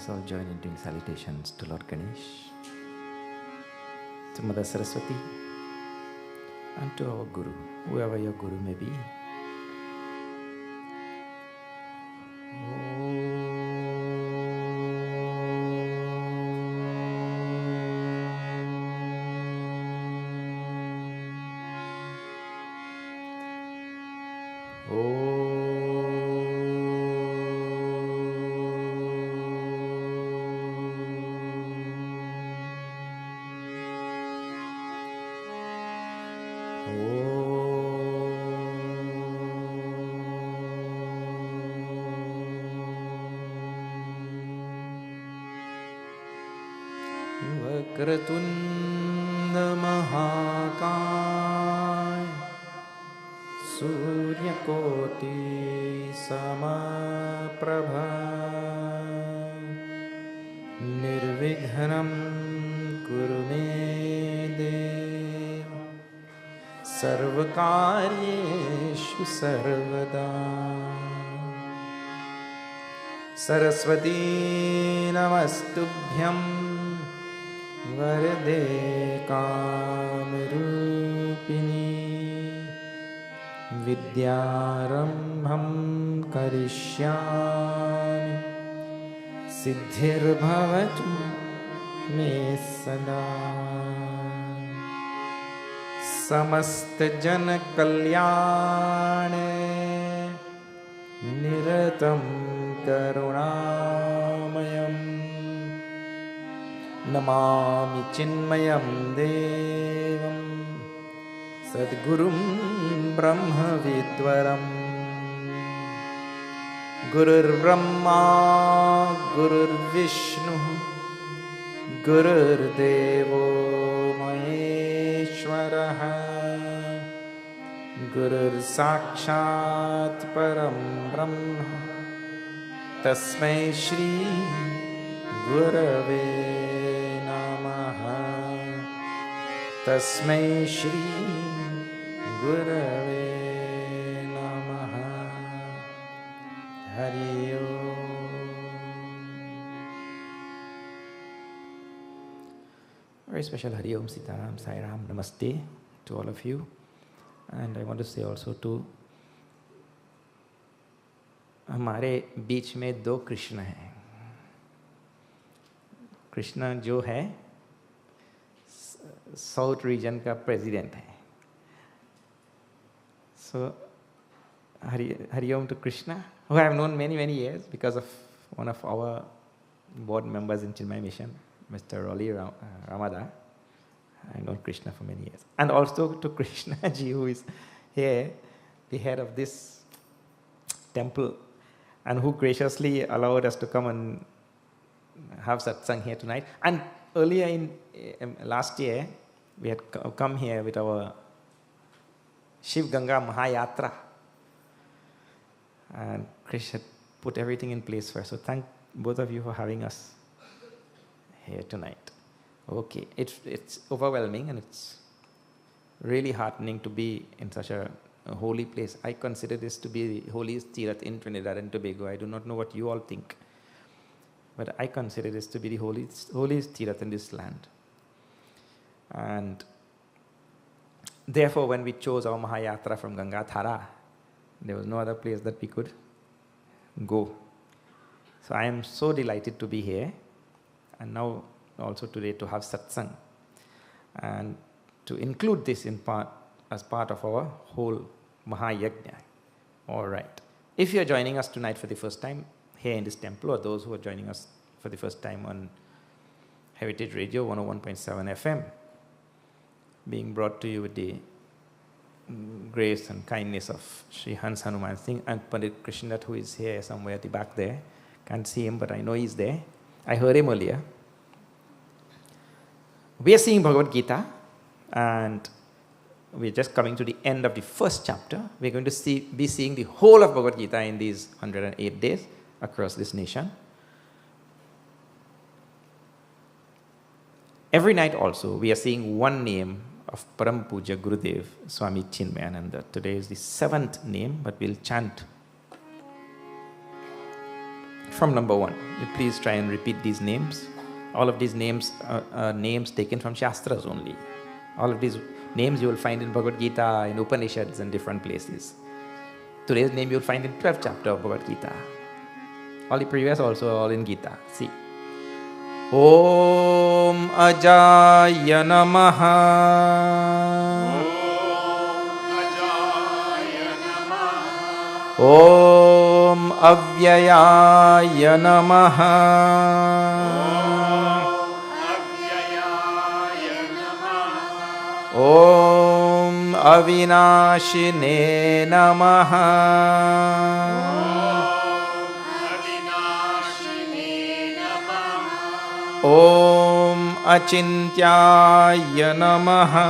us all join in doing salutations to Lord Ganesh, to Mother Saraswati, and to our Guru, whoever your Guru may be. Vakratunda Mahakaya Suryakoti Samaprabha Nirvighanam Kurume Deva Sarvakaryeshu Sarvada Saraswati Namastubhyam Varade Kamarupini Vidyarambham Karishyami Siddhirbhavatu Me Sada Samasta Jana Kalyane Niratam Karunamayam Namami Chinmayam Devam Sadgurum Brahma Vidwaram Gurur Brahma Gurur Vishnu Gurur Devo Maheshwaraha Gurur Sakshat Param Brahma Tasmai Shri Gurave Tasmai Shri Gurave Namaha Hari Om. Very special Hari Om, Sitaram, Sai Ram, Namaste to all of you. And I want to say also to हमारे बीच में दो कृष्ण हैं. कृष्ण जो है south region का president है. So Hari Om to Krishna, who I have known many years because of one of our board members in Chinmaya mission, Mr. Rolly Ramada. I know Krishna for many years. And also to Krishna ji, who is here, the head of this temple, and who graciously allowed us to come and have satsang here tonight. And earlier in last year, we had come here with our Shiv Ganga Maha Yatra, and Krish had put everything in place for us. So thank both of you for having us here tonight. Okay, it's overwhelming and it's really heartening to be in such a holy place. I consider this to be the holiest Tirath in Trinidad and Tobago. I do not know what you all think, but I consider this to be the holiest Tirath in this land. And therefore, when we chose our Mahayatra from Gangadhara, there was no other place that we could go. So I am so delighted to be here, and now also today to have satsang, and to include this in part as part of our whole Maha Yajna. All right. If you are joining us tonight for the first time here in this temple, or those who are joining us for the first time on Heritage Radio 101.7 FM, being brought to you with the grace and kindness of Sri Hans Hanuman Singh and Pandit Krishnadat, who is here somewhere at the back there. Can't see him, but I know he's there. I heard him earlier. We are seeing Bhagavad Gita, and we're just coming to the end of the first chapter. We're going to be seeing the whole of Bhagavad Gita in these 108 days across this nation. Every night also, we are seeing one name of Param Puja Gurudev, Swami Chinmaya. Today is the 7th name, but we'll chant from number 1. You please try and repeat these names. All of these names are names taken from Shastras only. All of these names you will find in Bhagavad Gita, in Upanishads, and different places. Today's name you will find in 12th chapter of Bhagavad Gita. All the previous also all in Gita. See. Om Ajaya Namaha. Om Avyayaya Namaha. Om Avinashine Namaha. Om Achintyaya Namaha.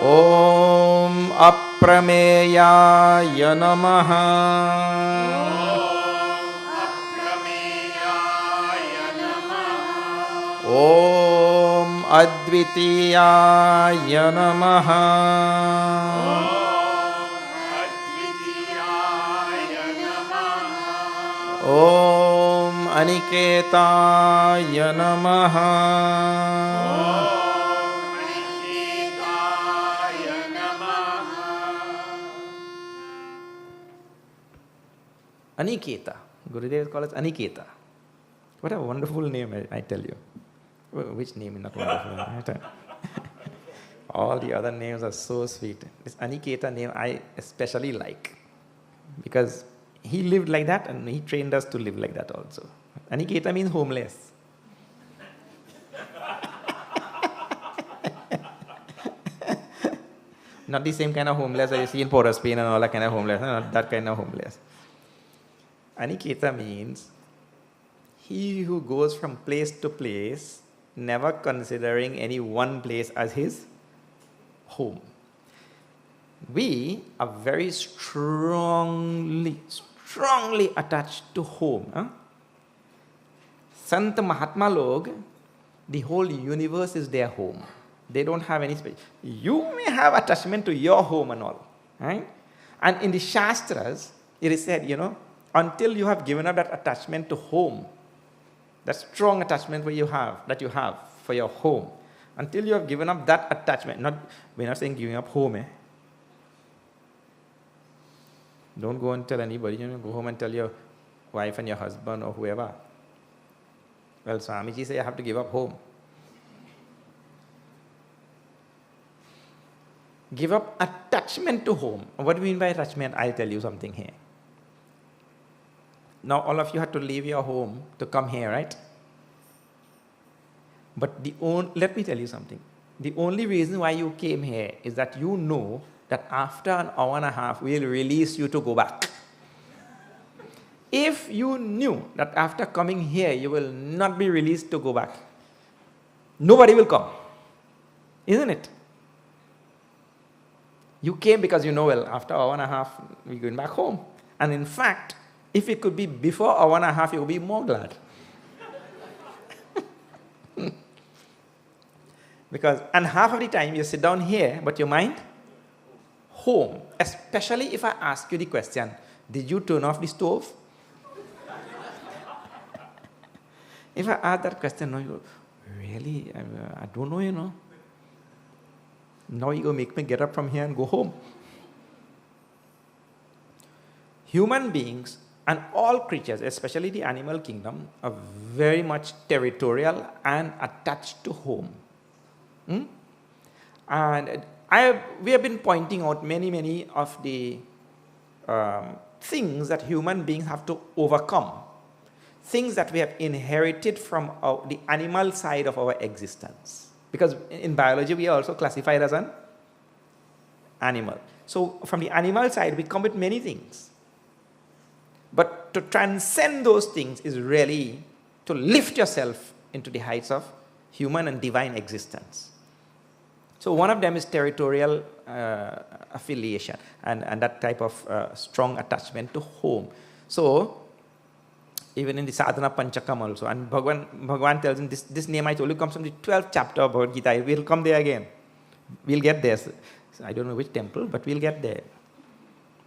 Om Aprameyaya Namaha. Om Advitiyaya Namaha. Om Aniketaya Namaha. Aniketa. Gurudev calls it Aniketa. What a wonderful name, I tell you. Which name is not wonderful? All the other names are so sweet. This Aniketa name I especially like because he lived like that and he trained us to live like that also. Aniketa means homeless. Not the same kind of homeless that you see in Port of Spain and all that kind of homeless. No, not that kind of homeless. Aniketa means he who goes from place to place, never considering any one place as his home. We are very strongly attached to home. Huh? Sant Mahatma Log, the whole universe is their home. They don't have any space. You may have attachment to your home and all. Right? And in the Shastras, it is said, until you have given up that attachment to home, that strong attachment that you have for your home, until you have given up that attachment, we're not saying giving up home. Don't go and tell anybody, go home and tell your wife and your husband or whoever. Well, Swamiji said, I have to give up home. Give up attachment to home. What do you mean by attachment? I'll tell you something here. Now, all of you had to leave your home to come here, right? But let me tell you something. The only reason why you came here is that you know that after an hour and a half, we'll release you to go back. If you knew that after coming here, you will not be released to go back, nobody will come. Isn't it? You came because you know, well, after an hour and a half, we're going back home. And in fact, if it could be before an hour and a half, you would be more glad. And half of the time you sit down here, but your mind, home. Especially if I ask you the question, did you turn off the stove? If I ask that question, no, you go, really? I don't know, Now you go make me get up from here and go home. Human beings and all creatures, especially the animal kingdom, are very much territorial and attached to home. And we have been pointing out many of the things that human beings have to overcome. Things that we have inherited from the animal side of our existence. Because in biology, we are also classified as an animal. So from the animal side, we come with many things. But to transcend those things is really to lift yourself into the heights of human and divine existence. So one of them is territorial affiliation and that type of strong attachment to home. So even in the Sadhana Panchakam also, and Bhagavan tells him, this name I told you comes from the 12th chapter of Bhagavad Gita. We'll come there again. We'll get there. So I don't know which temple, but we'll get there.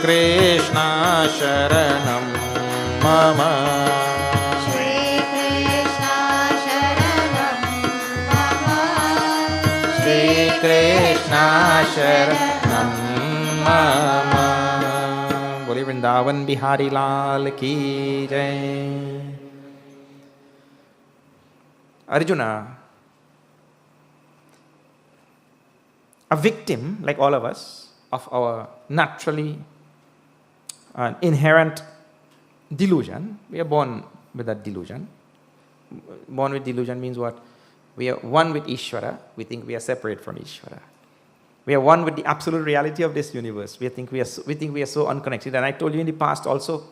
Krishna Sharanam Mama. Shri Krishna Sharanam Mama. Shri Krishna Sharanam Mama. Boli Vrindavan Bihari Lal Ki Jai. Arjuna, a victim like all of us of our naturally inherent delusion. We are born with that delusion. Born with delusion means what? We are one with Ishvara. We think we are separate from Ishvara. We are one with the absolute reality of this universe. We think we are so unconnected. And I told you in the past also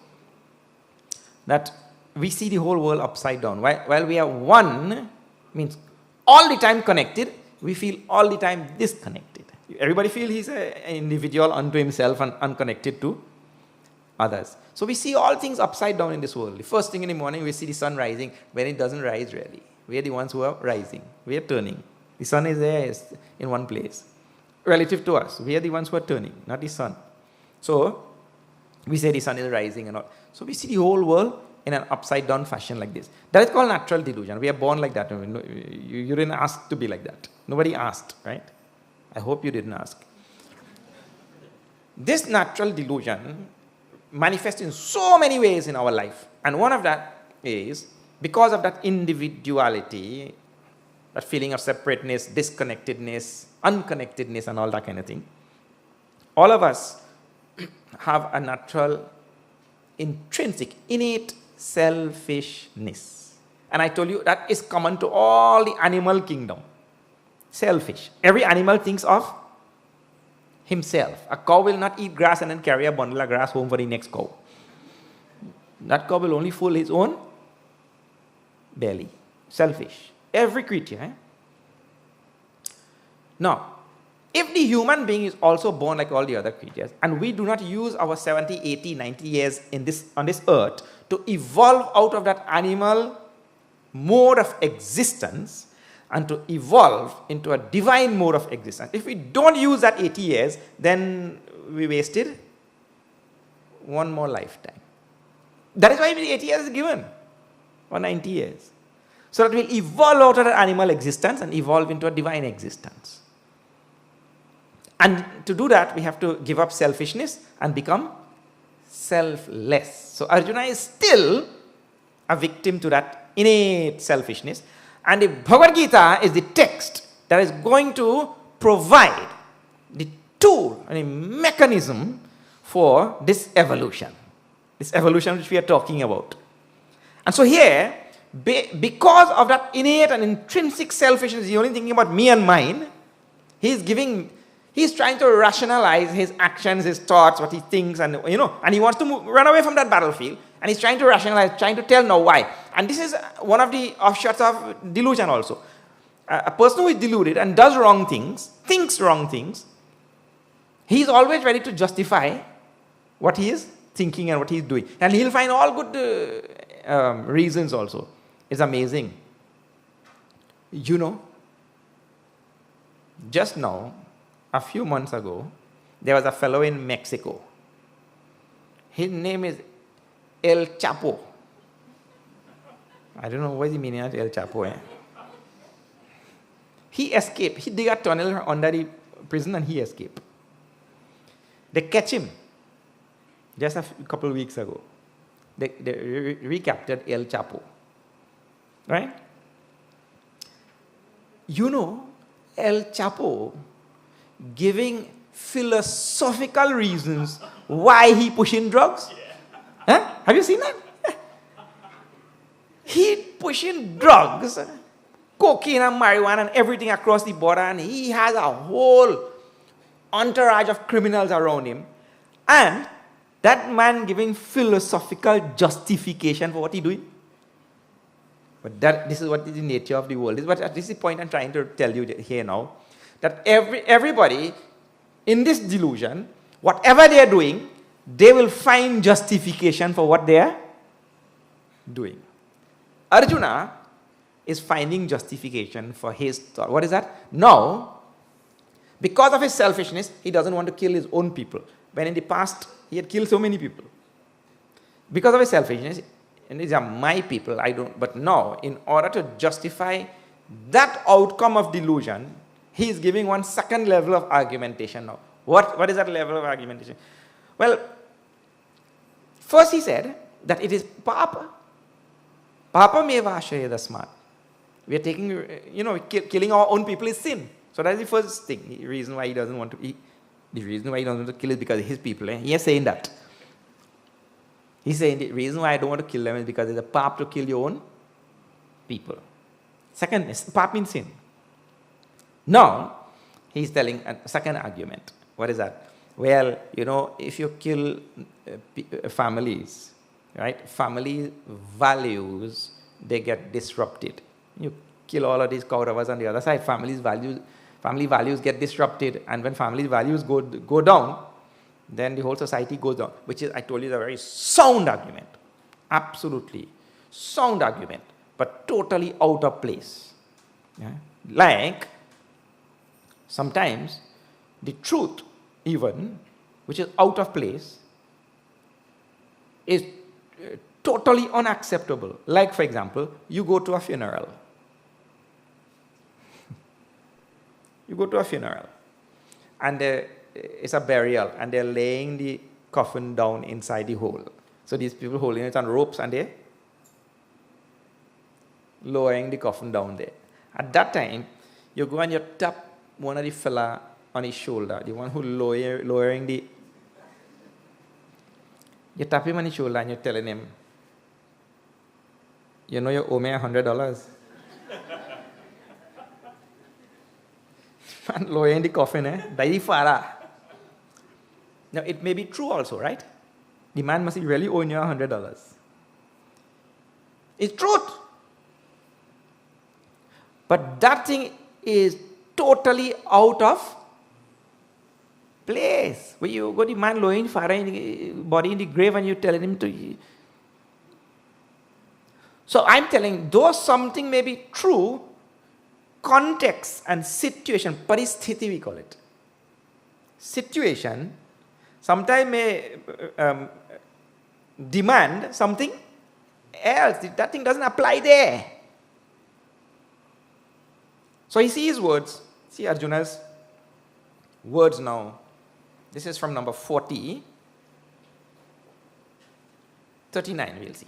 that we see the whole world upside down. While we are one, means all the time connected, we feel all the time disconnected. Everybody feels he's an individual unto himself and unconnected to others. So we see all things upside down in this world. The first thing in the morning, we see the sun rising when it doesn't rise really. We are the ones who are rising. We are turning. The sun is there in one place. Relative to us, we are the ones who are turning, not the sun. So we say the sun is rising and all. So we see the whole world in an upside down fashion like this. That is called natural delusion. We are born like that. You didn't ask to be like that. Nobody asked, right? I hope you didn't ask. This natural delusion manifests in so many ways in our life. And one of that is because of that individuality, that feeling of separateness, disconnectedness, unconnectedness and all that kind of thing. All of us have a natural, intrinsic, innate selfishness. And I told you that is common to all the animal kingdom. Selfish. Every animal thinks of himself. A cow will not eat grass and then carry a bundle of grass home for the next cow. That cow will only fill his own belly. Selfish. Every creature. Now, if the human being is also born like all the other creatures, and we do not use our 70, 80, 90 years on this earth to evolve out of that animal mode of existence and to evolve into a divine mode of existence. If we don't use that 80 years, then we wasted one more lifetime. That is why 80 years is given, or 90 years. So that we'll evolve out of that animal existence and evolve into a divine existence. And to do that, we have to give up selfishness and become selfless. So Arjuna is still a victim to that innate selfishness. And the Bhagavad Gita is the text that is going to provide the tool and a mechanism for this evolution which we are talking about. And so here, because of that innate and intrinsic selfishness, he's only thinking about me and mine, he's trying to rationalize his actions, his thoughts, what he thinks, and and he wants to run away from that battlefield. And he's trying to rationalize, trying to tell now why. And this is one of the offshoots of delusion also. A person who is deluded and does wrong things, thinks wrong things, he's always ready to justify what he is thinking and what he's doing. And he'll find all good reasons also. It's amazing. Just now, a few months ago, there was a fellow in Mexico. His name is El Chapo. I don't know what is the meaning of El Chapo. He escaped. He dug a tunnel under the prison and he escaped. They catch him just a couple of weeks ago. They recaptured El Chapo. Right? El Chapo giving philosophical reasons why he pushing drugs. Have you seen that? He pushing drugs, cocaine and marijuana and everything across the border, and he has a whole entourage of criminals around him. And that man giving philosophical justification for what he's doing. But this is what is the nature of the world. This is the point I'm trying to tell you here now. That everybody in this delusion, whatever they are doing, they will find justification for what they are doing. Arjuna is finding justification for his thought. What is that? Now, because of his selfishness, he doesn't want to kill his own people. when in the past he had killed so many people. Because of his selfishness, and these are my people, I don't, but now, in order to justify that outcome of delusion, he is giving one second level of argumentation now. What is that level of argumentation? Well, first he said that it is papa. Papa meva ashayadasmat. We are taking, killing our own people is sin. So that's the first thing. The reason why he doesn't want to kill is because his people. He is saying that. He's saying the reason why I don't want to kill them is because it's a pap to kill your own people. Second, pap means sin. Now, he's telling a second argument. What is that? Well, if you kill families, right? Family values, they get disrupted. You kill all of these Kauravas on the other side, family values get disrupted, and when family values go down, then the whole society goes down, which is, I told you, a very sound argument. Absolutely sound argument, but totally out of place. Yeah? Like, sometimes the truth, even, which is out of place, is totally unacceptable. Like, for example, you go to a funeral. You go to a funeral, and it's a burial, and they're laying the coffin down inside the hole. So these people holding it on ropes, and they're lowering the coffin down there. At that time, you go and you tap one of the fella on his shoulder, the one who lowering the... You tap him on his shoulder and you're telling him, you owe me $100. Man, lowering the coffin, Dairi fara. Now, it may be true also, right? The man must be really owing you $100. It's truth. But that thing is totally out of place. Where you got the man lowering fire in the body in the grave and you're telling him to... So I'm telling, though something may be true, context and situation, paristhiti we call it. Situation sometimes may demand something else. That thing doesn't apply there. So you see his words. See Arjuna's words now. This is from number 40. 39 we'll see.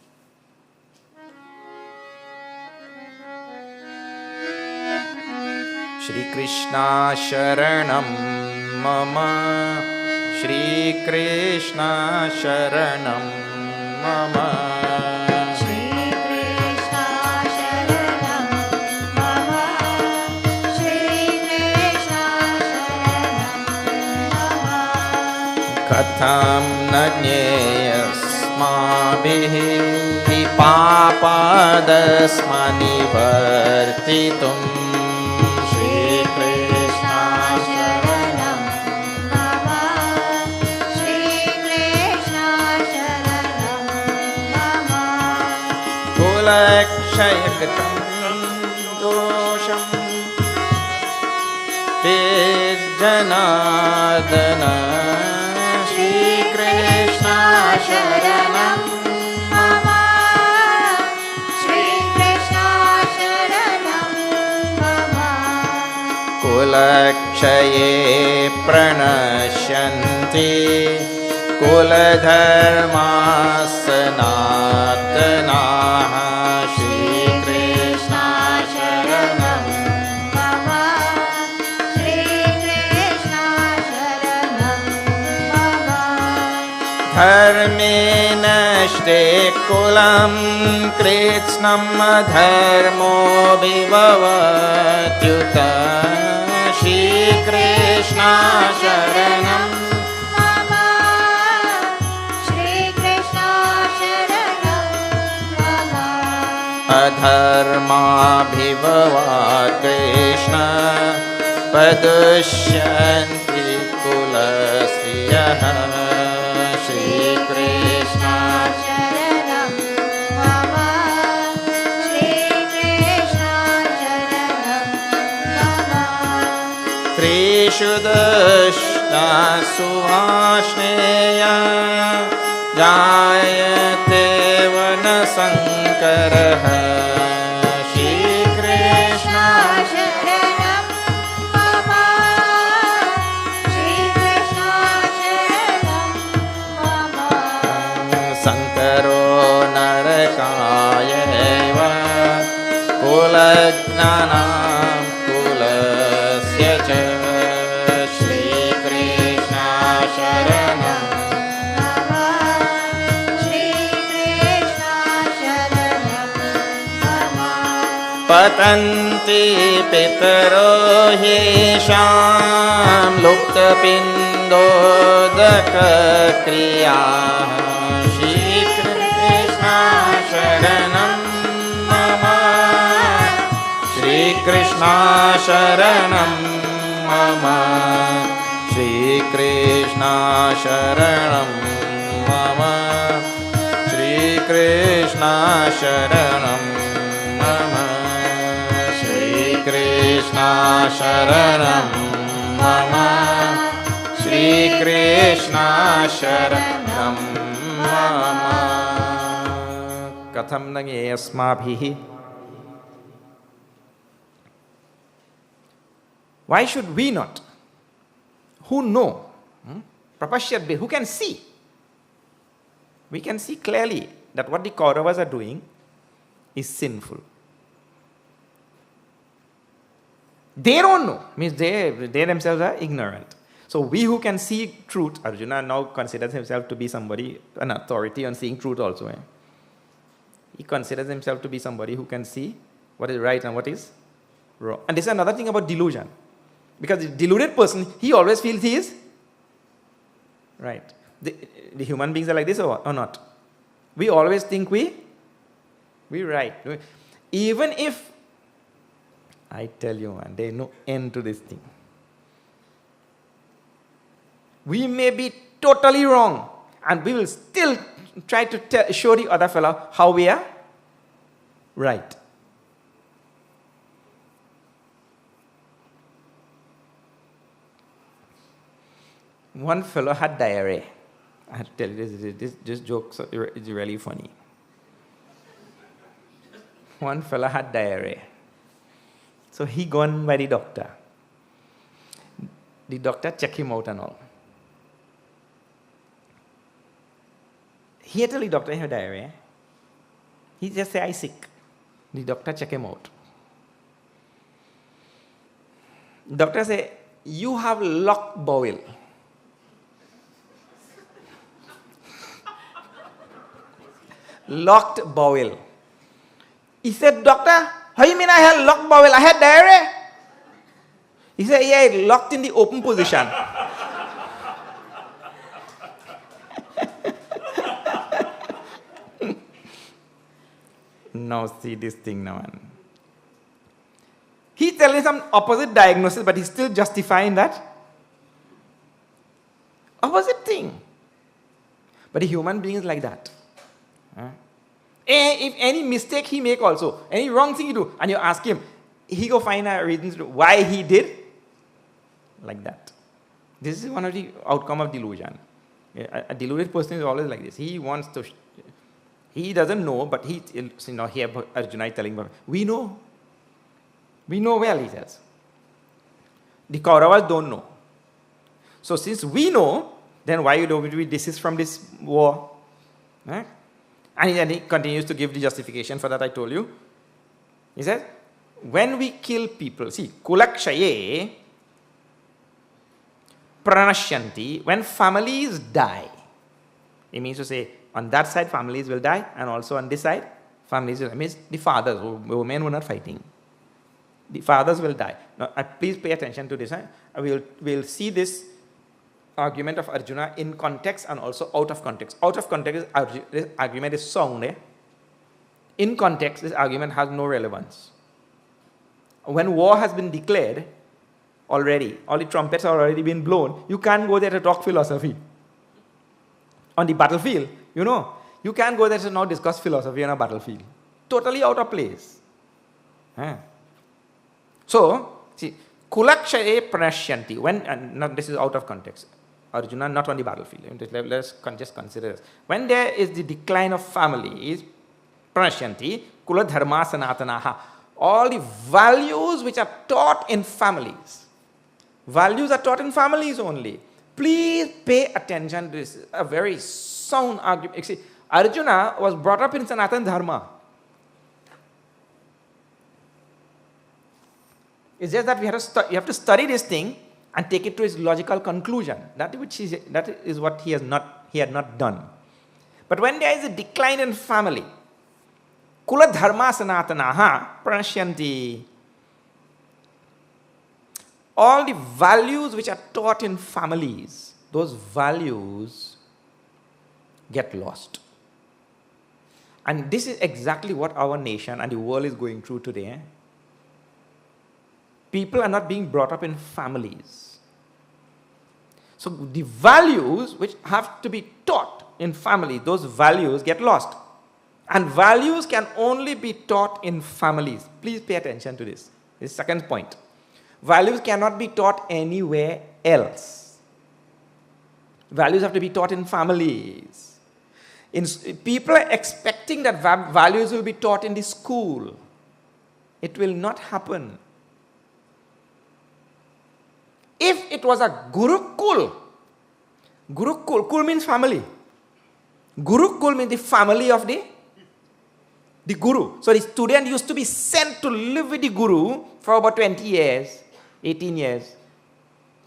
Shri Krishna Sharanam Mama, Shri Krishna Sharanam Mama, Shri Krishna Sharanam Mama, Shri Krishna Sharanam Mama. Katham Nanyasmabhihi Papadasmani Vartitum. Kulakshayakatam dosham Janadana. Shri Krishna Sharanam Mama, Shri Krishna Sharanam Mama. Kulakshaye pranashyanti kuladharma sanatanaha. Dharme nashte kulam kritsnam dharmo vibhavatyuta. Shri Krishna Sharanam Mama, Shri Krishna Sharanam Mama. Adharma bhibhavat Krishna padushyanti kulasriyaha. सुभाष्णेया जायते वनशङ्करः श्रीकृष्ण शरणं मम श्रीकृष्ण शरणं मम शङ्करो नरकायैव कुलज्ञानां कुलस्य च श्रीकृष्ण शरणं मम श्रीकृष्ण शरणं मम पतन्ति पितरो ह्येषां लुप्तपिण्डोदकक्रियाः श्रीकृष्ण शरणं मम श्रीकृष्ण शरणं मम श्रीकृष्ण शरणं मम श्रीकृष्ण शरणं मम श्रीकृष्ण शरणं मम श्रीकृष्ण शरणं मम कथं न ज्ञेयस्माभिः. Why should we not? Who know? Prapashyadbe, who can see? We can see clearly that what the Kauravas are doing is sinful. They don't know, means they themselves are ignorant. So we who can see truth, Arjuna now considers himself to be somebody, an authority on seeing truth also. He considers himself to be somebody who can see what is right and what is wrong. And this is another thing about delusion. Because the deluded person, he always feels he is right. The human beings are like this or not? We always think we're right. Even if, I tell you man, there is no end to this thing. We may be totally wrong and we will still try to show the other fellow how we are right. One fellow had diarrhea. I have to tell you, this joke is really funny. One fellow had diarrhea. So he gone by the doctor. The doctor checked him out and all. He tell the doctor he had diarrhea. He just say, I sick. The doctor check him out. Doctor say, you have locked bowel. Locked bowel. He said, doctor, how you mean I had locked bowel? I had diarrhea. He said, yeah, locked in the open position. Now see this thing now. He telling some opposite diagnosis, but he's still justifying that opposite thing. But the human being is like that. If any mistake he make also, any wrong thing he do, and you ask him, he go find a reasons why he did like that. This is one of the outcome of delusion. A deluded person is always like this. He wants to, he doesn't know, but he, here Arjuna is telling him, we know. We know well, he says. The Kauravas don't know. So since we know, then why do we desist from this war? And then he continues to give the justification for that I told you. He says, when we kill people, see, kulakshaye pranashyanti, when families die, it means to say, on that side families will die, and also on this side families will die. It means the fathers, women were not fighting. The fathers will die. Now, please pay attention to this. We'll see this argument of Arjuna in context and also out of context. Out of context, this argument is sound. In context, this argument has no relevance. When war has been declared already, all the trumpets have already been blown, you can't go there to talk philosophy. On the battlefield, you can't go there to now discuss philosophy on a battlefield. Totally out of place. So, see, Kulakshaye pranashyanti. When, and this is out of context. Arjuna, not on the battlefield. Let's just consider this. When there is the decline of families, pranashyanti, kula dharma sanatanaha. All the values which are taught in families. Values are taught in families only. Please pay attention. This is a very sound argument. See, Arjuna was brought up in Sanatana Dharma. It's just that you have to study this thing and take it to its logical conclusion. That is what he had not done. But when there is a decline in family, kula dharma sanatanaha pranashyanti. All the values which are taught in families, those values get lost. And this is exactly what our nation and the world is going through today. People are not being brought up in families. So the values which have to be taught in family, those values get lost. And values can only be taught in families. Please pay attention to this. This is the second point. Values cannot be taught anywhere else. Values have to be taught in families. People are expecting that values will be taught in the school. It will not happen. If it was a Gurukul, kul means family. Gurukul means the family of the Guru. So the student used to be sent to live with the Guru for about 20 years, 18 years.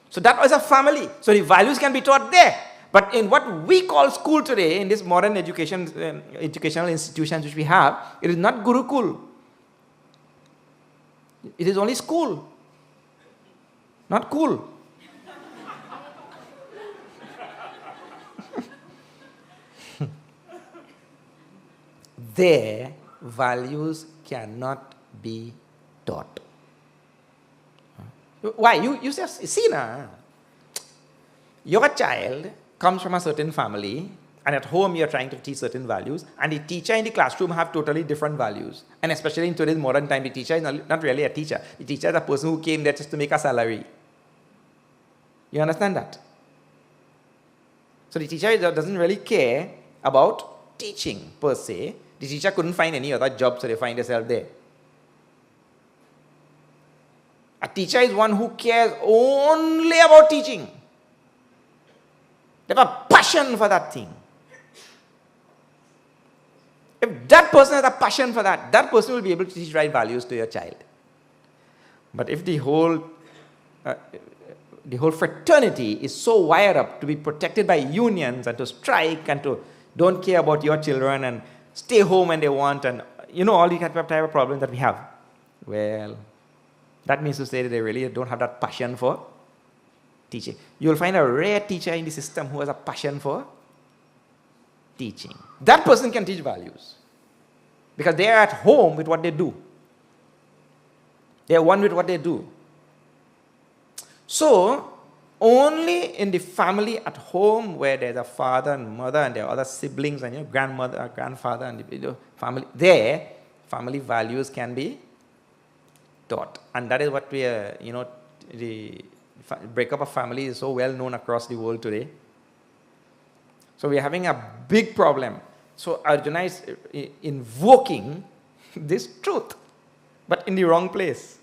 So that was a family. So the values can be taught there. But in what we call school today, in this modern educational institutions which we have, it is not Gurukul. It is only school. Not cool. There, values cannot be taught. Why? You just see now. Your child comes from a certain family, and at home you are trying to teach certain values, and the teacher in the classroom have totally different values. And especially in today's modern time, the teacher is not really a teacher. The teacher is a person who came there just to make a salary. You understand that? So the teacher doesn't really care about teaching per se. The teacher couldn't find any other job, so they find themselves there. A teacher is one who cares only about teaching. They have a passion for that thing. If that person has a passion for that, that person will be able to teach right values to your child. But if the whole fraternity is so wired up to be protected by unions and to strike and to don't care about your children and stay home when they want and all the type of problems that we have, well, that means to say that they really don't have that passion for teaching. You'll find a rare teacher in the system who has a passion for teaching. That person can teach values because they are at home with what they do. They are one with what they do. So, only in the family at home where there's a father and mother and there are other siblings and grandmother, grandfather and the family, there, family values can be taught. And that is what we are, the breakup of family is so well known across the world today. So we are having a big problem. So Arjuna is invoking this truth, but in the wrong place.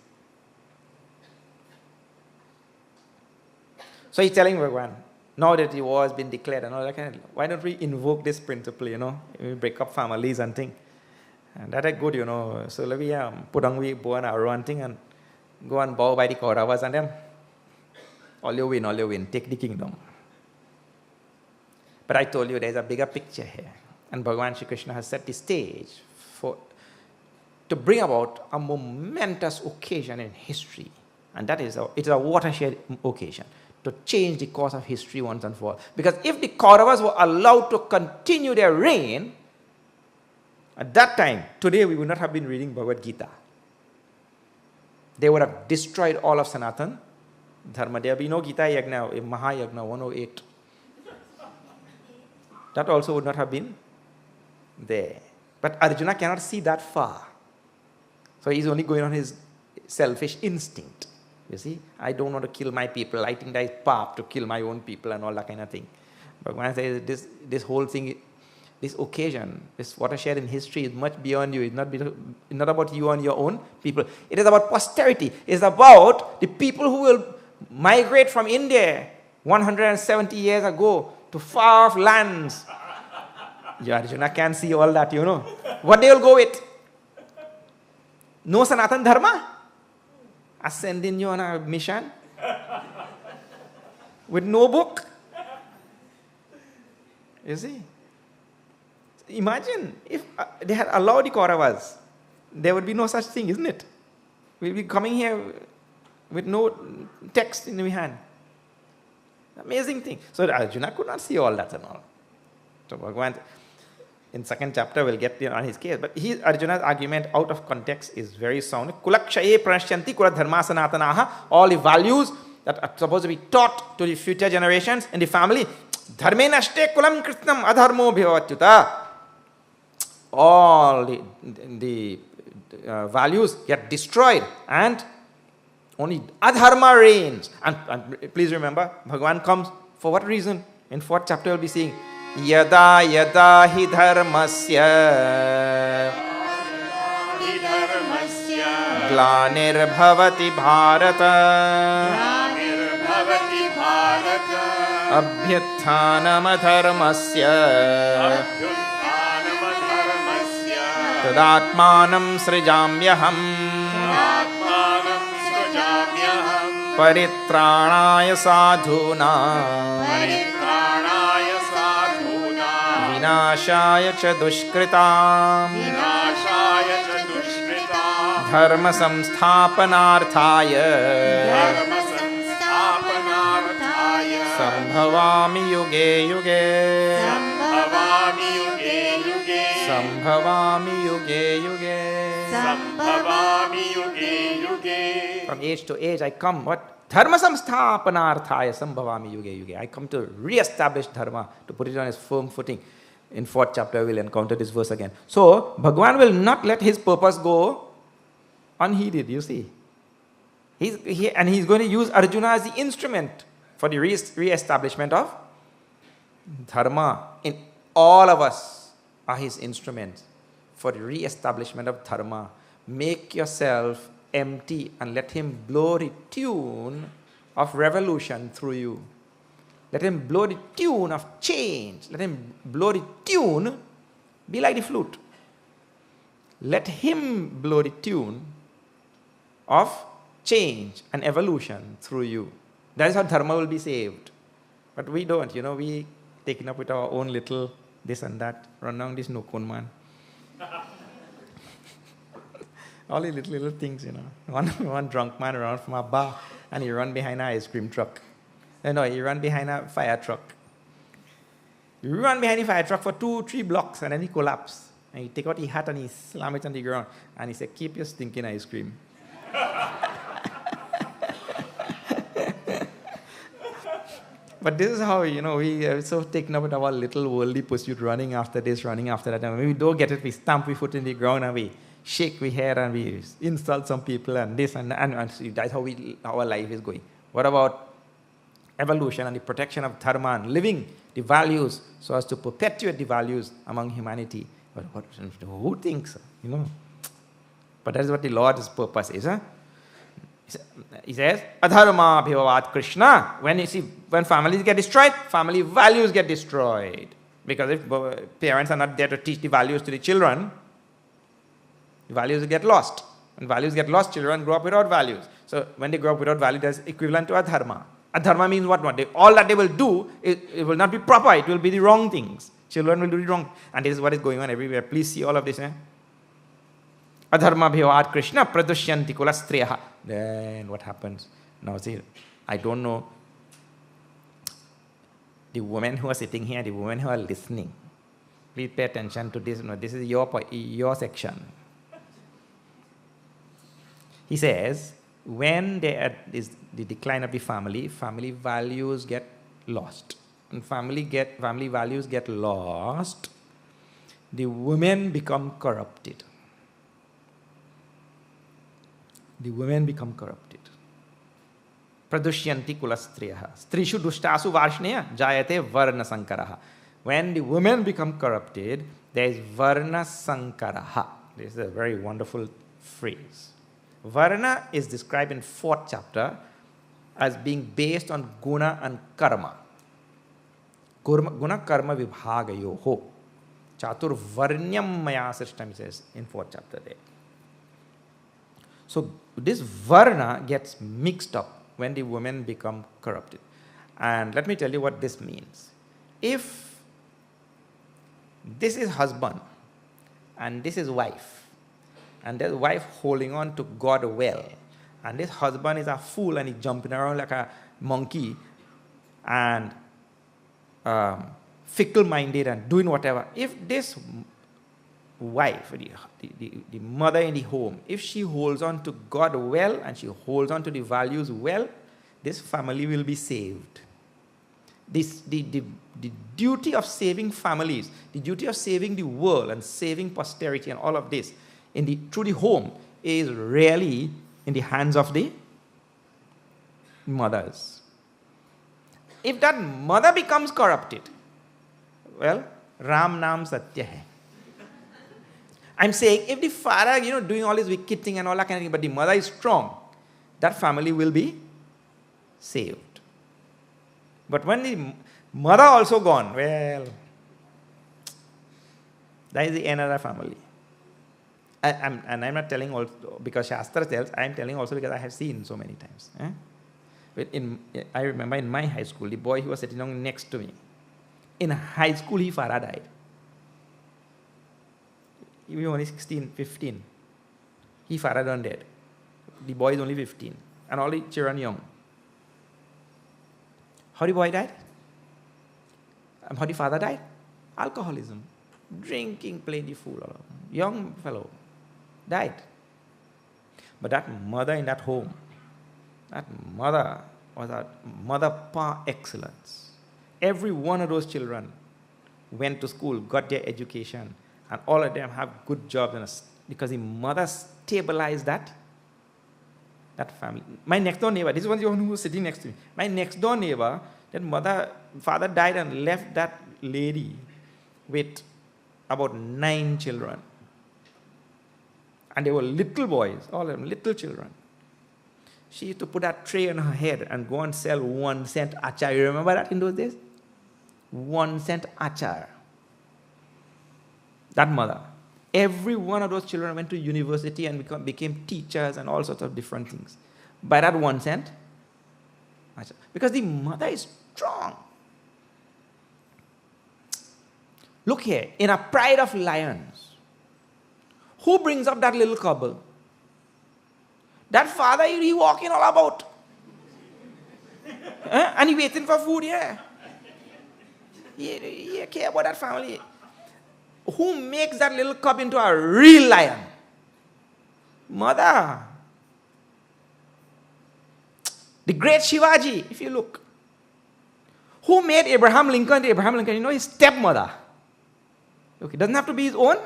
So he's telling Bhagavan, now that the war has been declared and all that kind of, why don't we invoke this principle, we break up families and things. And that is good, So let me put on we bow and arrow and thing and go and bow by the Kauravas and them. All you win, take the kingdom. But I told you there's a bigger picture here. And Bhagavan Shri Krishna has set the stage to bring about a momentous occasion in history. And that is, it's a watershed occasion to change the course of history once and for all. Because if the Kauravas were allowed to continue their reign, at that time, today we would not have been reading Bhagavad Gita. They would have destroyed all of Sanatan Dharma. There would be no Gita Yajna, Maha Jnana 108. That also would not have been there. But Arjuna cannot see that far. So he's only going on his selfish instinct. You see, I don't want to kill my people. I think that is pap to kill my own people and all that kind of thing. But when I say this whole thing, this occasion, this what I shared in history is much beyond you. It's not about you and your own people. It is about posterity. It's about the people who will migrate from India 170 years ago to far off lands. Arjuna can see all that, you know. What they will go with? No Sanatan Dharma? Sending you on a mission? With no book? You see? Imagine if they had allowed the Kauravas, there would be no such thing, isn't it? We'll be coming here with no text in the hand. Amazing thing. So Arjuna could not see all that and all. So Bhagavan, in second chapter, we'll get on his case. But Arjuna's argument out of context is very sound. Kulakshaye pranashyanti kula dharma sanatanaha. All the values that are supposed to be taught to the future generations in the family. Dharme nashte kulam krishnam adharmo bhavatyuta. All the values get destroyed and only adharma reigns. And please remember, Bhagavan comes for what reason? In fourth chapter we'll be seeing Yada yada hi dharmasya Glanirbhavati Bharata Abhyuthanam adharmasya Tadatmanam srijamyaham Paritranaya sadhuna Vinashaya cha dushkritam Dharma samsthapanarthaya Sambhavami yuge yuge Sambhavami yuge yuge. From age to age I come. What? Dharma samsthapanarthaya sambhavami yuge yuge. I come to re-establish dharma, to put it on its firm footing. In fourth chapter we'll encounter this verse again. So Bhagavan will not let his purpose go unheeded, you see. He's going to use Arjuna as the instrument for the re-establishment of dharma. In all of us are his instruments for the re-establishment of dharma. Make yourself empty and let him blow the tune of revolution through you. Let him blow the tune of change. Let him blow the tune, be like the flute. Let him blow the tune of change and evolution through you. That is how dharma will be saved. But we don't, you know, we taken up with our own little this and that, run down this nokon man. All the little things, you know. One drunk man around from a bar and he run behind an ice cream truck. No, he run behind a fire truck. He run behind the fire truck for 2-3 blocks and then he collapsed. And he take out his hat and he slam it on the ground. And he said, keep your stinking ice cream. But this is how, you know, we are so taken up with our little worldly pursuit, running after this, running after that. And when we don't get it, we stamp our foot in the ground and we shake our head and we insult some people and this and that. And see, that's how our life is going. What about evolution and the protection of dharma and living the values so as to perpetuate the values among humanity? Who thinks, you know? But that is what the Lord's purpose is. Huh? He says, adharma bhivavat Krishna. When families get destroyed, family values get destroyed. Because if parents are not there to teach the values to the children, the values get lost. When values get lost, children grow up without values. So when they grow up without values, that's equivalent to adharma. Adharma means what? All that they will do, it will not be proper. It will be the wrong things. Children will do the wrong. And this is what is going on everywhere. Please see all of this. Adharma bhivavat Krishna pradushyanti kulastriyaha. Then what happens? Now see, I don't know. The women who are sitting here, the women who are listening, please pay attention to this. No, this is your section. He says, when there is the decline of the family values get lost. When family values get lost, the women become corrupted. The women become corrupted. Pradushyanti kulastriyaha. Strishu dushtasu varshneya jayate varna sankaraha. When the women become corrupted, there is varna sankaraha. This is a very wonderful phrase. Varna is described in 4th chapter as being based on guna and karma. Guna karma vibhagayoho. Chatur varnyam maya srishtam says in 4th chapter there. So this varna gets mixed up when the women become corrupted. And let me tell you what this means. If this is husband and this is wife, and there's wife holding on to God well, and this husband is a fool and he's jumping around like a monkey and fickle-minded and doing whatever. If this wife, the mother in the home, if she holds on to God well and she holds on to the values well, this family will be saved. The duty of saving families, the duty of saving the world and saving posterity and all of this through the home is really in the hands of the mothers. If that mother becomes corrupted, well, Ram Naam Satya hai. I'm saying if the father, doing all this wicked thing and all that kind of thing, but the mother is strong, that family will be saved. But when the mother also gone, well, that is the end of the family. And I'm not telling also because Shastra tells, I'm telling also because I have seen so many times. I remember in my high school, the boy who was sitting on next to me, in high school, his father died. He was only 16, 15. His father done dead. The boy is only 15. And all the children young. How the boy died? How the father died? Alcoholism. Drinking, playing the fool. Young fellow. Died. But that mother in that home, that mother was a mother par excellence. Every one of those children went to school, got their education, and all of them have good jobs because the mother stabilized that family. My next door neighbor, this is one who was sitting next to me. My next door neighbor, father died and left that lady with about 9 children. And they were little boys, all of them, little children. She used to put that tray on her head and go and sell 1 cent achar. You remember that in those days? 1 cent achar. That mother. Every one of those children went to university and became teachers and all sorts of different things. By that 1 cent achar. Because the mother is strong. Look here, in a pride of lions, who brings up that little cobble? That father, he walking all about. And he waiting for food, yeah. He care about that family. Who makes that little cub into a real lion? Mother. The great Shivaji, if you look. Who made Abraham Lincoln the Abraham Lincoln? His stepmother. Okay, doesn't have to be his own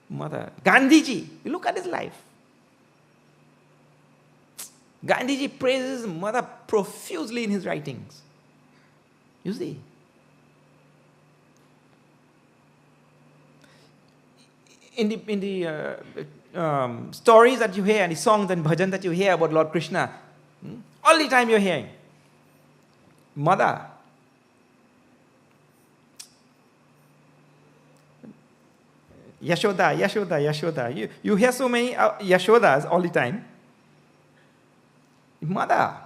mother. Gandhiji, you look at his life. Gandhiji praises his mother profusely in his writings. You see. In the stories that you hear and the songs and bhajan that you hear about Lord Krishna, all the time you're hearing, mother. Yashoda, Yashoda, Yashoda. You hear so many Yashodas all the time. Mother.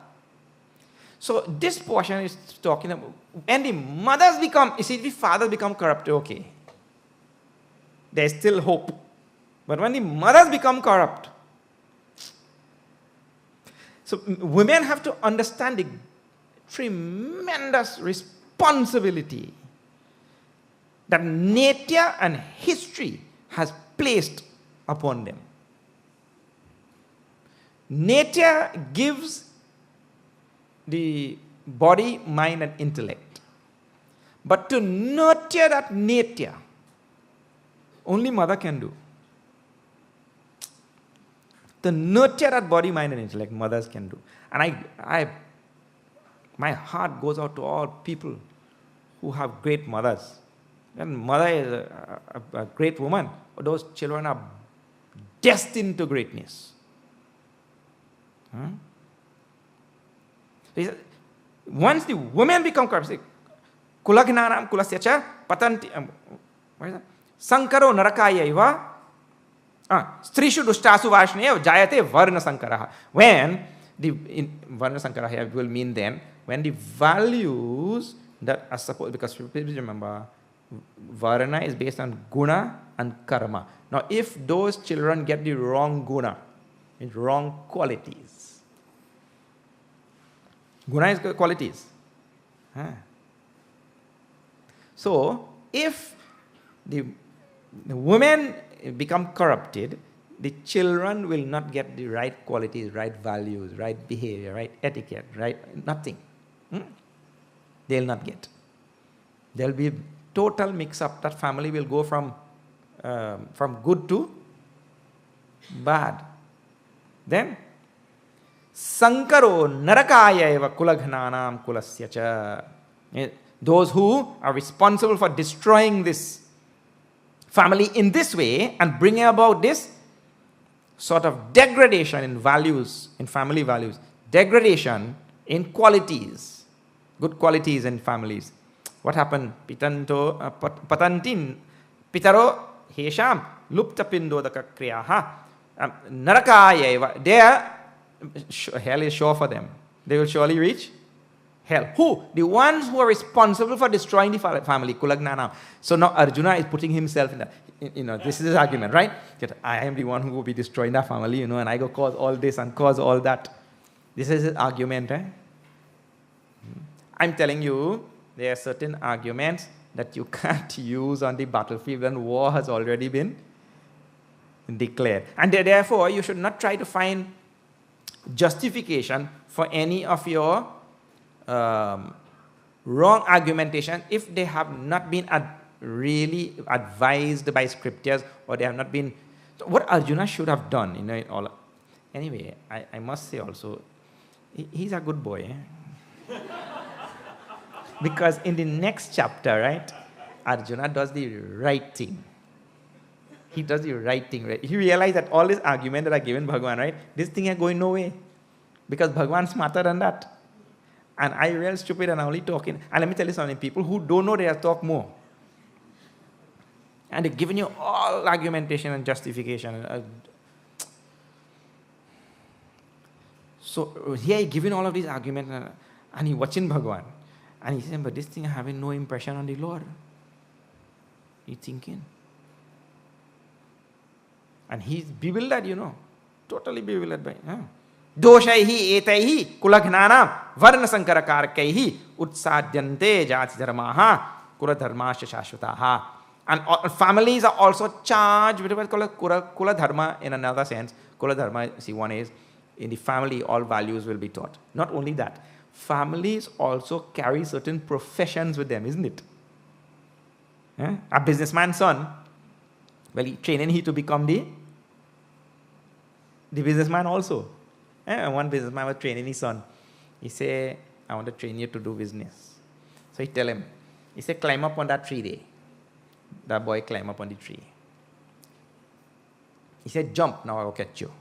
So this portion is talking about when the mothers become, you see, the fathers become corrupt, okay. There's still hope. But when the mothers become corrupt, so women have to understand the tremendous responsibility that nature and history has placed upon them. Nature gives the body, mind, and intellect. But to nurture that nature, only mother can do. to nurture that body, mind and intellect, mothers can do. And my heart goes out to all people who have great mothers. And mother is a great woman, but those children are destined to greatness. Once the women become corrupt, kulagnanam kulasyacha patanti, sankaro narakayaiva strishu dushtasu vashneya jayate varna sankaraha. When the varna sankaraha will mean then, when the values that are supposed, because please remember, varna is based on guna and karma. Now, if those children get the wrong guna, means wrong qualities. Guna is qualities. So, if the women become corrupted, the children will not get the right qualities, right values, right behavior, right etiquette, right nothing. They'll not get. There'll be total mix-up. That family will go from good to bad. Then, sankaro narakaya eva kulagnanam kulasyacha. Those who are responsible for destroying this family in this way and bringing about this sort of degradation in values, in family values, degradation in qualities, good qualities in families. What happened? Patantin pitaro hesham luptapindodaka kriyaha narakaya. There, hell is sure for them. They will surely reach hell. Who? The ones who are responsible for destroying the family, kulagnana. So now Arjuna is putting himself in that. This is his argument, right? That I am the one who will be destroying that family, and I go cause all this and cause all that. This is his argument, right? I'm telling you, there are certain arguments that you can't use on the battlefield when war has already been declared. And therefore, you should not try to find justification for any of your wrong argumentation if they have not been really advised by scriptures, or they have not been. So what Arjuna should have done, Anyway, I must say also, he's a good boy. Because in the next chapter, right, Arjuna does the right thing. He does the right thing, right? He realized that all this argument that I given Bhagavan, right, this thing is going nowhere. Because Bhagavan's smarter than that. And I real stupid and I'm only talking. And let me tell you something, people who don't know, they have talk more. And they're giving you all argumentation and justification. So here he's giving all of these arguments and he's watching Bhagavan. And he's saying, but this thing is having no impression on the Lord. He's thinking. And he's bewildered, totally bewildered by it. Doshaihi etaihi kulagnanam varna sankarakarakkaihi utsadyante jati dharmaha kula dharmasya shashvataha. And families are also charged with what's called kula dharma in another sense. Kula dharma, see, one is, in the family all values will be taught. Not only that, families also carry certain professions with them, isn't it? A businessman's son, well, training he to become the businessman also. One businessman was training his son. He said, I want to train you to do business. So he tell him, he said, climb up on that tree there. That boy climbed up on the tree. He said, jump, now I'll catch you.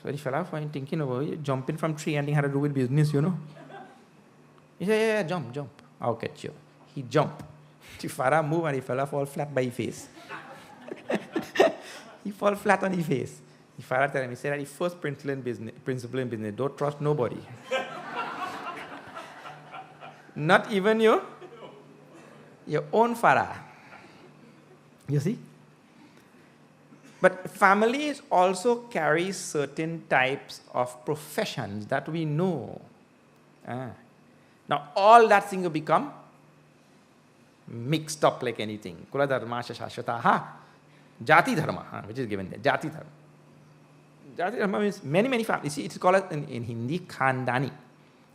So the fellow was thinking about jumping from tree and he had to do with business, He said, yeah, jump, I'll catch you. He jumped. The fellow moved and the fellow fall flat by his face. He fall flat on his face. The fellow tell him, he said, the first principle in business, don't trust nobody. Not even your own father. You see? But families also carry certain types of professions that we know. Now, all that thing will become mixed up like anything. Kula dharma shashvataha. Jati dharma, which is given there. Jati dharma. Jati dharma means many families. See, it's called in Hindi khandani.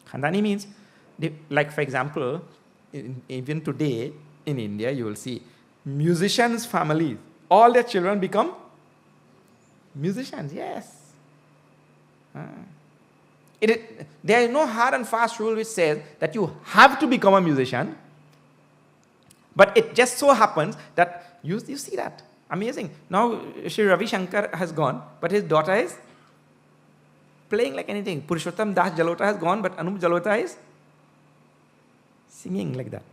Khandani means, like for example, even today in India, you will see musicians' families. All their children become Musicians, yes. There is no hard and fast rule which says that you have to become a musician. But it just so happens that you see that. Amazing. Now, Sri Ravi Shankar has gone, but his daughter is playing like anything. Purushottam Das Jalota has gone, but Anup Jalota is singing like that.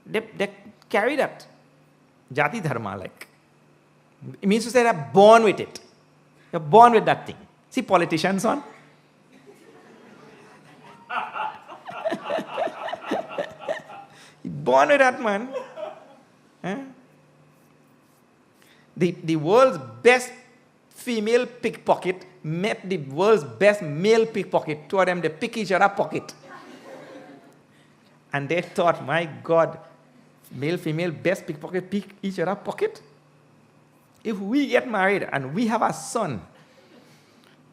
They carry that. Jati dharma, like. It means to say they're born with it. You're born with that thing. See politicians on? Born with that, man. The world's best female pickpocket met the world's best male pickpocket. Two of them, they pick each other pocket. And they thought, my God, male, female, best pickpocket pick each other pocket? If we get married and we have a son,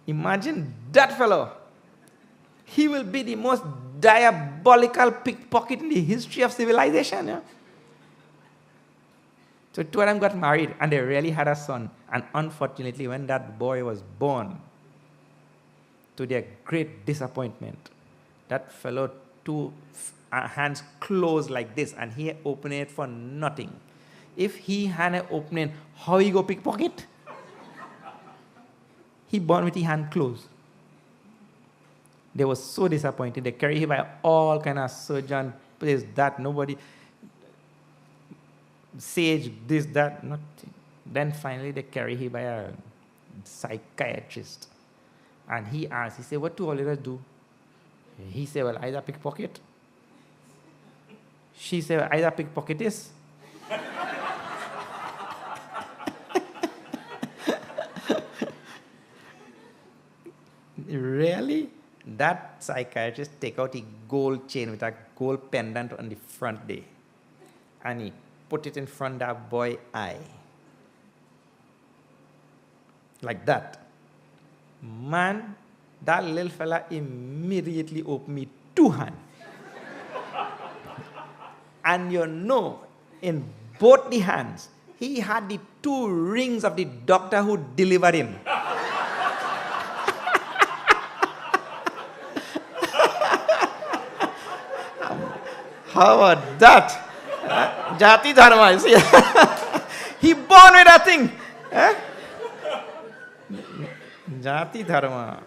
imagine that fellow. He will be the most diabolical pickpocket in the history of civilization. Yeah? So two of them got married and they really had a son. And unfortunately, when that boy was born, to their great disappointment, that fellow, two hands closed like this and he opened it for nothing. If he had an opening, how he go pickpocket? He born with his hand closed. They were so disappointed. They carried him by all kind of surgeon, this, that, nobody, sage, this, that, nothing. Then finally they carry him by a psychiatrist. And he asked, he said, what do all of us do? He said, well, either pickpocket. She said, well, either pickpocket is. Really? That psychiatrist take out a gold chain with a gold pendant on the front day. And he put it in front of that boy's eye. Like that. Man, that little fella immediately opened me two hands. And you know, in both the hands, he had the two rings of the doctor who delivered him. How about that? Jati dharma, see? He born with that thing. Jati dharma.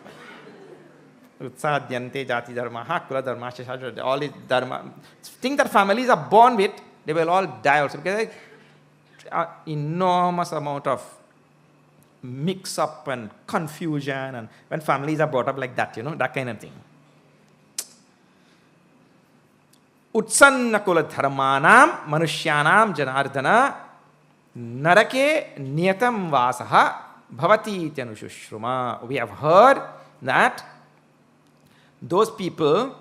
Utsadhyante jati dharma, hakula dharma, shashadra, all these dharma. Things that families are born with, they will all die also. Because an enormous amount of mix-up and confusion, and when families are brought up like that, you know, that kind of thing. Utsanna kula dharmanam manushyanam janardana narake niyatam vasaha bhavati ityanushruma. We have heard that those people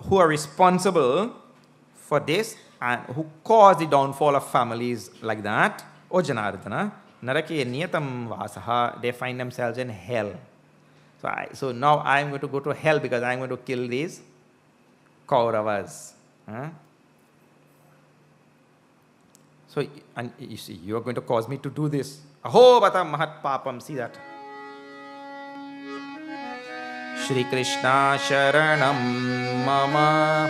who are responsible for this and who cause the downfall of families like that, O Janardana, narake niyatam vasaha, they find themselves in hell. So now I am going to go to hell because I am going to kill these Kauravas. So, and you see, you are going to cause me to do this. Aho bata mahat papam, see that. Shri Krishna Sharanam Mama,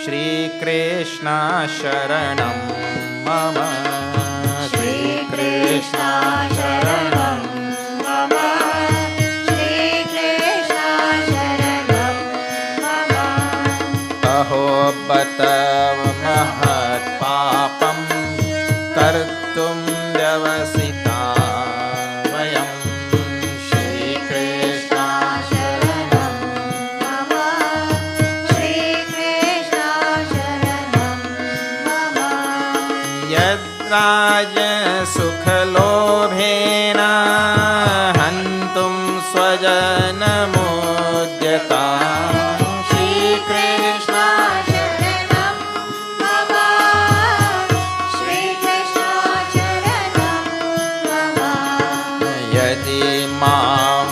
Shri Krishna Sharanam Mama, Shri Krishna Sharanam Mama, Shri Krishna Sharanam Mama. Aho bata mahat papam kartum vyavasita vayam. Shri Krishna Sharanam Mama, Shri Krishna Sharanam Mama. Yadraja sukhalobhena hantum swajanamudhyata. Shri Krishna Sharanam Mama, Shri Krishna Sharanam Mama. Yadi mam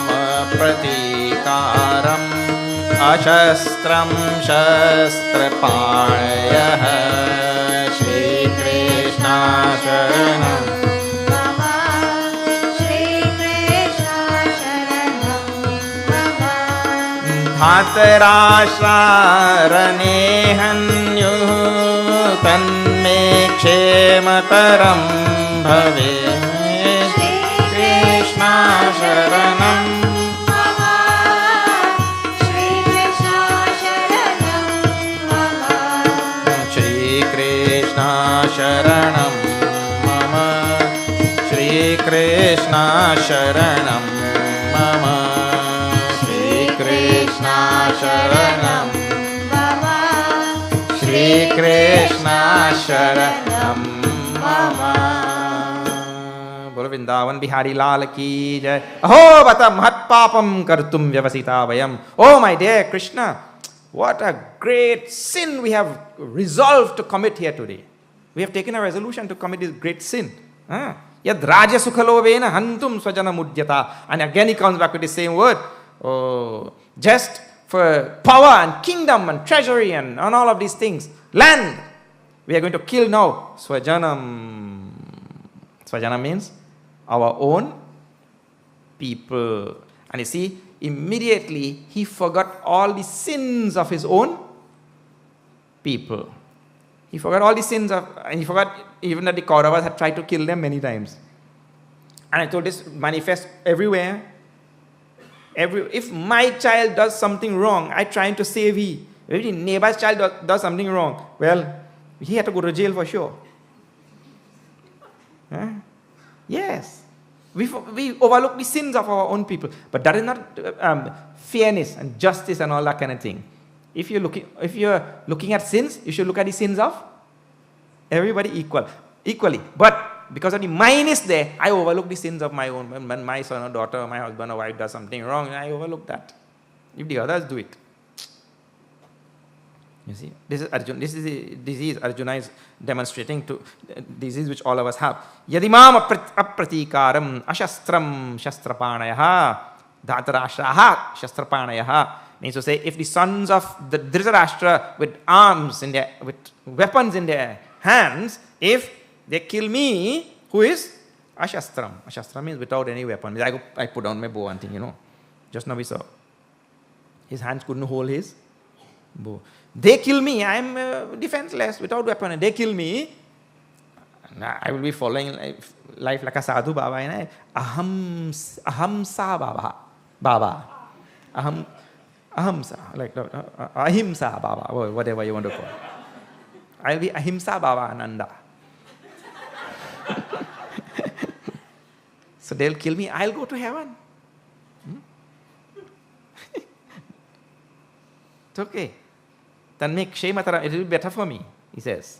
pratikaram ashastram shastrapayah. Shri Krishna Sharanam Mama, Shri मातराश्रारणे हन्युः तन्मे क्षेमकरं भवेत् कृष्णा शरणं श्रीकृष्णा शरणं मम श्रीकृष्णा शरणं मम श्रीकृष्णा शरणं मम श्रीकृष्णा शरणं मम। बोलो वृंदावन बिहारी लाल की जय। अहो बत महत् पापम कर्तुम व्यवसिता वयम। Oh my dear Krishna, what a great sin we have resolved to commit here today. We have taken a resolution to commit this great sin. Yad raja sukhalovena hantum swajana mudyata. And again he comes back with the same word. Oh, just for power and kingdom and treasury and all of these things. Land. We are going to kill now. Swajanam. Swajana means our own people. And you see, immediately he forgot all the sins of his own people. He forgot all the sins of, and he forgot even that the Kauravas had tried to kill them many times. And I told this manifest everywhere. If my child does something wrong, I try to save he. If the neighbor's child does something wrong, well, he had to go to jail for sure. Yes. We overlook the sins of our own people. But that is not fairness and justice and all that kind of thing. If you're looking at sins, you should look at the sins of everybody equally. But because of the mine is there, I overlook the sins of my own. When my son or daughter or my husband or wife does something wrong, I overlook that. If the others do it. You see, this is Arjuna. This is the disease Arjuna is demonstrating to disease which all of us have. Yadimam apratikaram ashastram shastrapanayah dhatarashraha shastrapanayah. Means to say, if the sons of the Dhritarashtra with arms in their, with weapons in their hands, if they kill me, who is ashastram? Ashastram means without any weapon. I put down my bow and thing, Just now we saw. His hands couldn't hold his bow. They kill me, I am defenseless, without weapon, and they kill me. I will be following life like a sadhu Baba. Ahamsa Baba. Ahamsa, like Ahimsa Baba, whatever you want to call it. I'll be Ahimsa Baba Ananda. So they'll kill me, I'll go to heaven. It's okay. Then make Kshematara, it will be better for me, he says.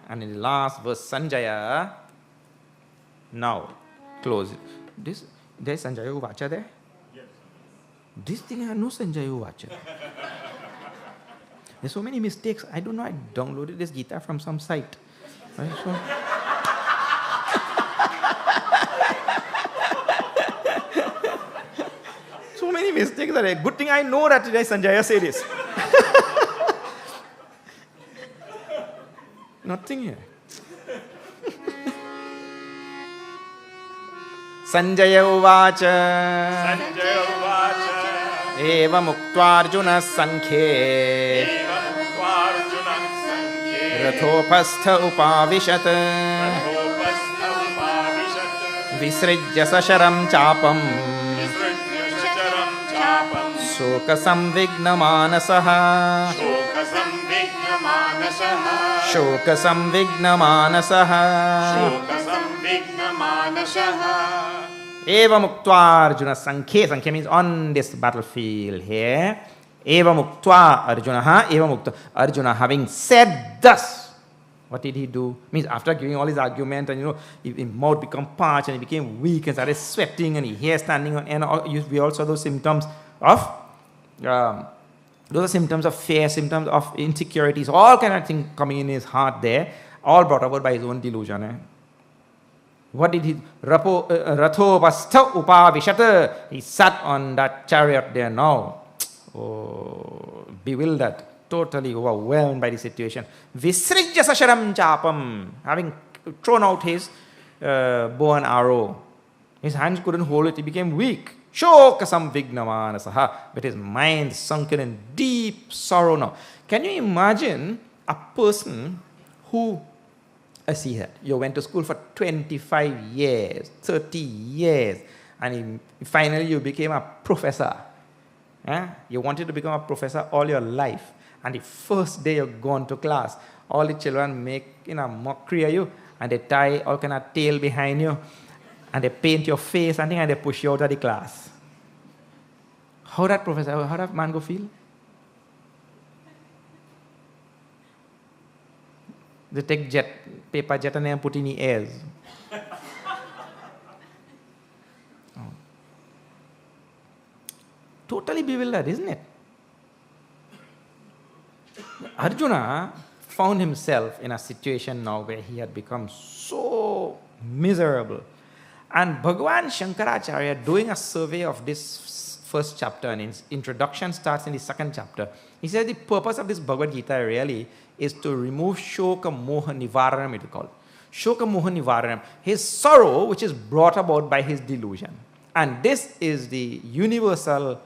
And in the last verse, Sanjaya, now, close it. There's Sanjaya Uvacha there? Yes. This thing I have no Sanjaya Uvacha. There's so many mistakes. I don't know, I downloaded this Gita from some site. So many mistakes are there. Good thing I know that today Sanjaya said this. Nothing here. Sanjaya Uvacha Eva Muktva Arjuna Sankhe Rathopastha Upavishat Visrijya Sasharam Chapam Shoka Samvigna Manasaha Shoka Samvigna Manasaha Eva Muktva Arjuna Sankhe. Sankhe means on this battlefield here. Eva Muktva Arjuna. Eva Muktva Arjuna, having said thus, what did he do? Means after giving all his argument and his mouth became parched and he became weak and started sweating and his hair standing on end. We also saw those symptoms of those are symptoms of fear, symptoms of insecurities, all kind of things coming in his heart there, all brought about by his own delusion. What did he? Ratho vastha upavishat. He sat on that chariot there now. Oh, bewildered, totally overwhelmed by the situation. Visrijya sasharam chapam. Having thrown out his bow and arrow. His hands couldn't hold it, he became weak. Shoka samvignamanasaha, with his mind sunken in deep sorrow now. Can you imagine a person who, I see that, you went to school for 25 years, 30 years, and finally you became a professor. You wanted to become a professor all your life, and the first day you've gone to class, all the children make mockery of you, and they tie all kind of tail behind you, and they paint your face and they push you out of the class. How that man go feel? They take paper jet and then put in the airs. Totally bewildered, isn't it? Arjuna found himself in a situation now where he had become so miserable. And Bhagavan Shankaracharya, doing a survey of this first chapter, and his introduction starts in the second chapter, he says the purpose of this Bhagavad Gita really is to remove Shoka Moha Nivaranam, it is called. Shoka Moha Nivaranam, his sorrow which is brought about by his delusion. And this is the universal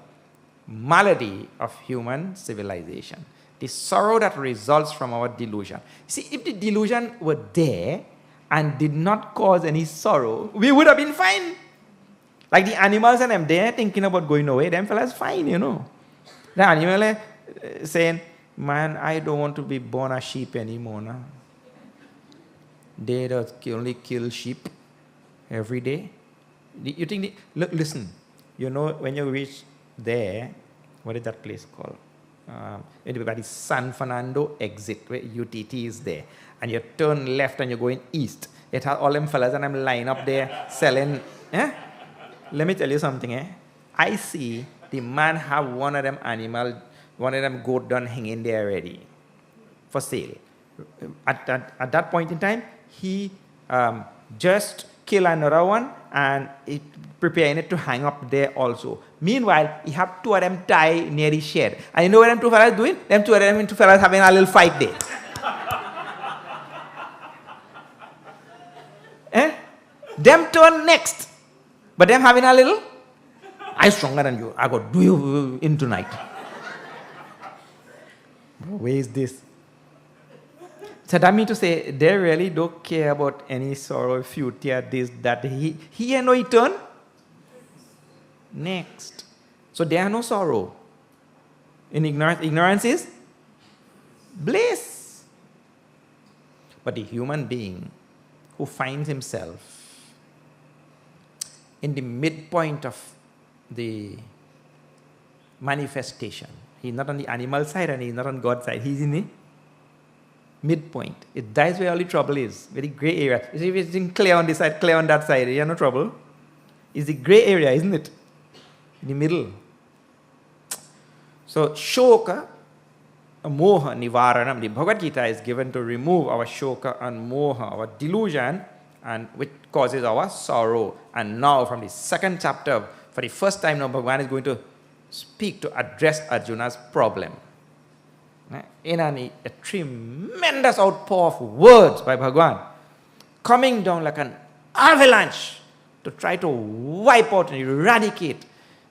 malady of human civilization. The sorrow that results from our delusion. See, if the delusion were there and did not cause any sorrow, we would have been fine. Like the animals and them, they're thinking about going away, them fellas fine, The animal saying, man, I don't want to be born a sheep anymore. Nah. They only kill sheep every day. You think, look, listen, when you reach there, what is that place called? By the San Fernando exit, where UTT is there. And you turn left and you're going east. It has all them fellas and them line up there selling. Let me tell you something. I see the man have one of them goat done hanging there ready for sale. At that point in time, he just kill another one and preparing it to hang up there also. Meanwhile, he have two of them tied near the shed. And you know what them two fellas doing? Them two fellas having a little fight there. Them turn next. But them having a little, I'm stronger than you. I got do you in tonight. Where is this? So that means to say, they really don't care about any sorrow, future, this, that. He and no he turn next. So there are no sorrow. In ignorance is bliss. But the human being who finds himself in the midpoint of the manifestation, he's not on the animal side and he's not on God's side, he's in the midpoint. That's where all the trouble is, very gray area. If it's in clear on this side, clear on that side, you have no trouble. It's the gray area, isn't it? In the middle. So, Shoka, Moha, Nivaranam, the Bhagavad Gita is given to remove our Shoka and Moha, our delusion, and which causes our sorrow. And now, from the second chapter, for the first time now, Bhagavan is going to speak to address Arjuna's problem. In a tremendous outpour of words by Bhagavan, coming down like an avalanche to try to wipe out and eradicate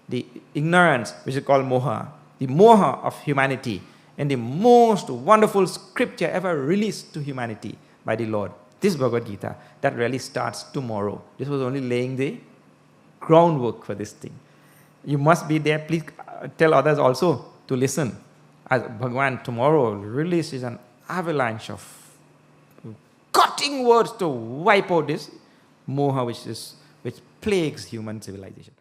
the ignorance, which is called moha, the moha of humanity, and the most wonderful scripture ever released to humanity by the Lord. This Bhagavad Gita, that really starts tomorrow. This was only laying the groundwork for this thing. You must be there. Please tell others also to listen. As Bhagavan tomorrow releases an avalanche of cutting words to wipe out this moha which plagues human civilization.